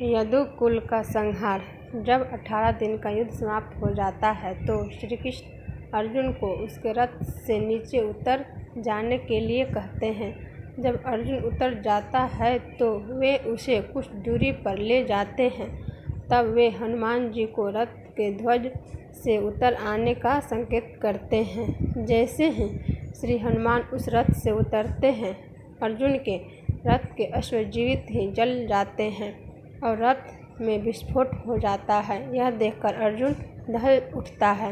यदुकुल का संहार। जब 18 दिन का युद्ध समाप्त हो जाता है तो श्री कृष्ण अर्जुन को उसके रथ से नीचे उतर जाने के लिए कहते हैं। जब अर्जुन उतर जाता है तो वे उसे कुछ दूरी पर ले जाते हैं। तब वे हनुमान जी को रथ के ध्वज से उतर आने का संकेत करते हैं। जैसे ही श्री हनुमान उस रथ से उतरते हैं, अर्जुन के रथ के अश्व जीवित ही जल जाते हैं और रथ में विस्फोट हो जाता है। यह देखकर अर्जुन दहल उठता है।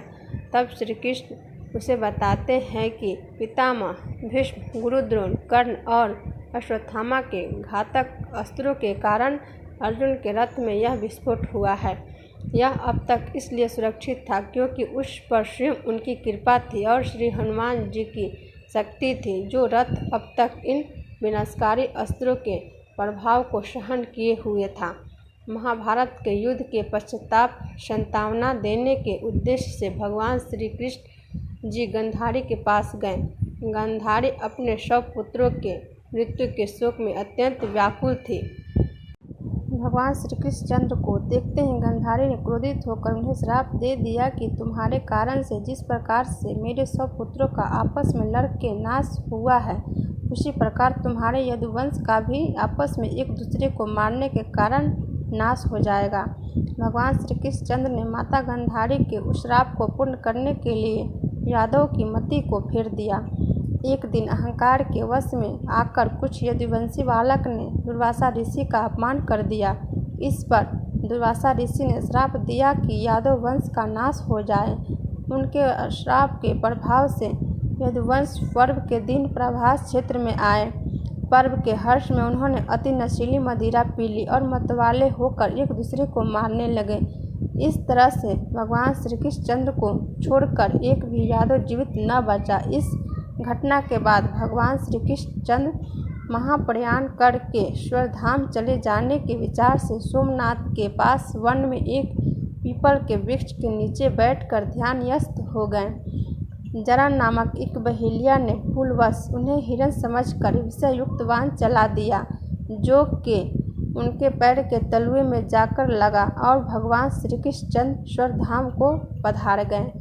तब श्री कृष्ण उसे बताते हैं कि पितामह भीष्म, गुरु द्रोण, कर्ण और अश्वत्थामा के घातक अस्त्रों के कारण अर्जुन के रथ में यह विस्फोट हुआ है। यह अब तक इसलिए सुरक्षित था क्योंकि उस पर स्वयं उनकी कृपा थी और श्री हनुमान जी की शक्ति थी, जो रथ अब तक इन विनाशकारी अस्त्रों के प्रभाव को सहन किए हुए था। महाभारत के युद्ध के पश्चाताप सांत्वना देने के उद्देश्य से भगवान श्री कृष्ण जी गांधारी के पास गए। गांधारी अपने 100 पुत्रों के मृत्यु के शोक में अत्यंत व्याकुल थी। भगवान श्री कृष्ण चंद्र को देखते ही गांधारी ने क्रोधित होकर उन्हें श्राप दे दिया कि तुम्हारे कारण से जिस प्रकार से मेरे 100 पुत्रों का आपस में लड़ के नाश हुआ है, उसी प्रकार तुम्हारे यदुवंश का भी आपस में एक दूसरे को मारने के कारण नाश हो जाएगा। भगवान श्री कृष्ण चंद्र ने माता गांधारी के उस श्राप को पूर्ण करने के लिए यादव की मति को फेर दिया। एक दिन अहंकार के वश में आकर कुछ यदुवंशी बालक ने दुर्वासा ऋषि का अपमान कर दिया। इस पर दुर्वासा ऋषि ने श्राप दिया कि यादव वंश का नाश हो जाए। उनके श्राप के प्रभाव से यदुवंश पर्व के दिन प्रभास क्षेत्र में आए। पर्व के हर्ष में उन्होंने अति नशीली मदिरा पी ली और मतवाले होकर एक दूसरे को मारने लगे। इस तरह से भगवान श्री कृष्ण चंद्र को छोड़कर एक भी यादव जीवित न बचा। इस घटना के बाद भगवान श्री कृष्ण चंद्र महाप्रयाण करके स्वर्धाम चले जाने के विचार से सोमनाथ के पास वन में एक पीपल के वृक्ष के नीचे बैठकर ध्यानस्थ हो गए। जरा नामक एक बहेलिया ने भूलवश उन्हें हिरण समझकर विषयुक्त बाण चला दिया, जो कि उनके पैर के तलुए में जाकर लगा और भगवान श्री कृष्ण चंद्र स्वर्धाम को पधार गए।